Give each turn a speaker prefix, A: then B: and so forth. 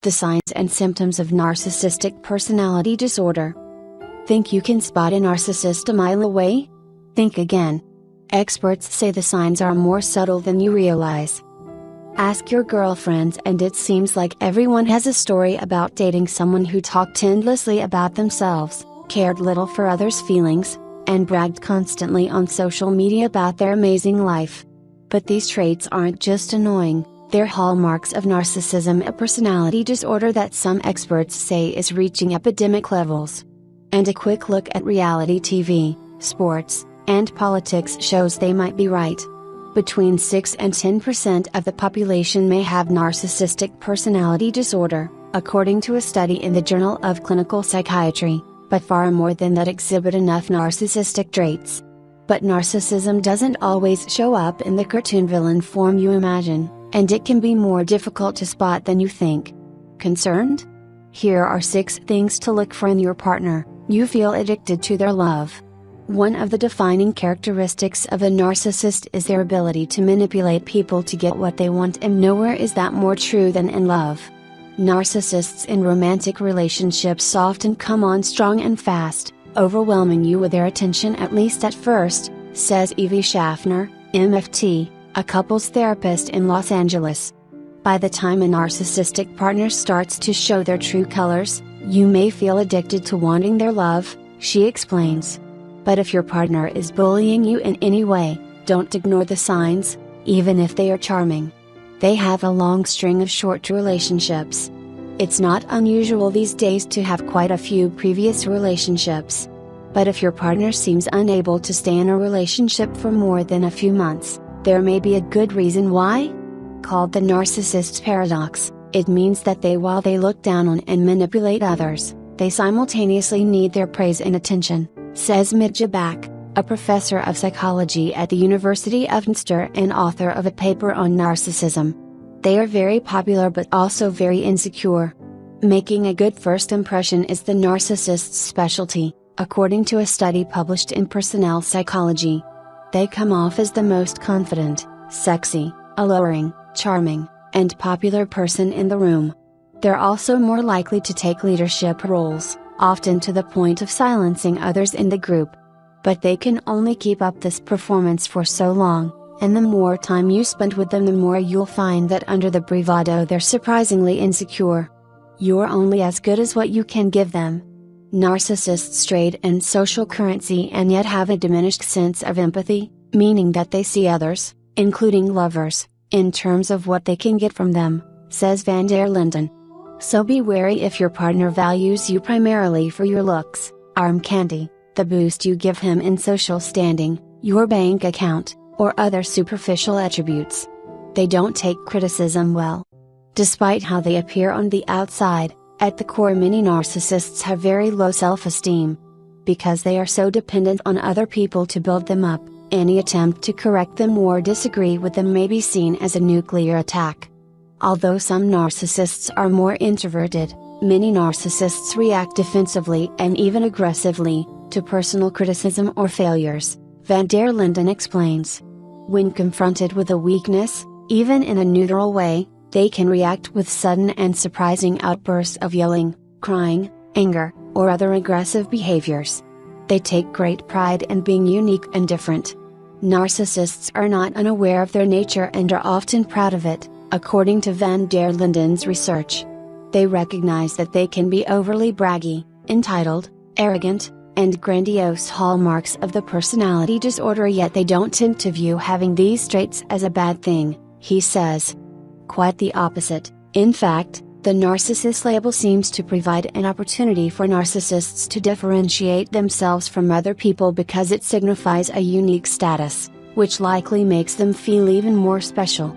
A: The signs and symptoms of narcissistic personality disorder. Think you can spot a narcissist a mile away? Think again. Experts say the signs are more subtle than you realize. Ask your girlfriends, and it seems like everyone has a story about dating someone who talked endlessly about themselves, cared little for others' feelings, and bragged constantly on social media about their amazing life. But these traits aren't just annoying, they're hallmarks of narcissism, a personality disorder that some experts say is reaching epidemic levels. And a quick look at reality TV, sports, and politics shows they might be right. Between 6 and 10% of the population may have narcissistic personality disorder, according to a study in the Journal of Clinical Psychiatry, but far more than that exhibit enough narcissistic traits. But narcissism doesn't always show up in the cartoon villain form you imagine, and it can be more difficult to spot than you think. Concerned? Here are 6 things to look for in your partner. You feel addicted to their love. One of the defining characteristics of a narcissist is their ability to manipulate people to get what they want, and nowhere is that more true than in love. Narcissists in romantic relationships often come on strong and fast, overwhelming you with their attention, at least at first, says Evie Schaffner, MFT, a couples therapist in Los Angeles. By the time a narcissistic partner starts to show their true colors, you may feel addicted to wanting their love, she explains. But if your partner is bullying you in any way, don't ignore the signs, even if they are charming. They have a long string of short relationships. It's not unusual these days to have quite a few previous relationships. But if your partner seems unable to stay in a relationship for more than a few months, there may be a good reason why. Called the narcissist's paradox, it means that while they look down on and manipulate others, they simultaneously need their praise and attention, says Midja Back, a professor of psychology at the University of Munster and author of a paper on narcissism. They are very popular but also very insecure. Making a good first impression is the narcissist's specialty, according to a study published in Personnel Psychology. They come off as the most confident, sexy, alluring, charming, and popular person in the room. They're also more likely to take leadership roles, often to the point of silencing others in the group. But they can only keep up this performance for so long, and the more time you spend with them, the more you'll find that under the bravado they're surprisingly insecure. You're only as good as what you can give them. Narcissists trade in social currency and yet have a diminished sense of empathy, meaning that they see others, including lovers, in terms of what they can get from them, says Van der Linden. So be wary if your partner values you primarily for your looks, arm candy, the boost you give him in social standing, your bank account, or other superficial attributes. They don't take criticism well. Despite how they appear on the outside, at the core many narcissists have very low self-esteem. Because they are so dependent on other people to build them up, any attempt to correct them or disagree with them may be seen as a nuclear attack. Although some narcissists are more introverted, many narcissists react defensively and even aggressively to personal criticism or failures, Van der Linden explains. When confronted with a weakness, even in a neutral way, they can react with sudden and surprising outbursts of yelling, crying, anger, or other aggressive behaviors. They take great pride in being unique and different. Narcissists are not unaware of their nature and are often proud of it, according to Van der Linden's research. They recognize that they can be overly braggy, entitled, arrogant, and grandiose, hallmarks of the personality disorder, yet they don't tend to view having these traits as a bad thing, he says. Quite the opposite. In fact, the narcissist label seems to provide an opportunity for narcissists to differentiate themselves from other people because it signifies a unique status, which likely makes them feel even more special.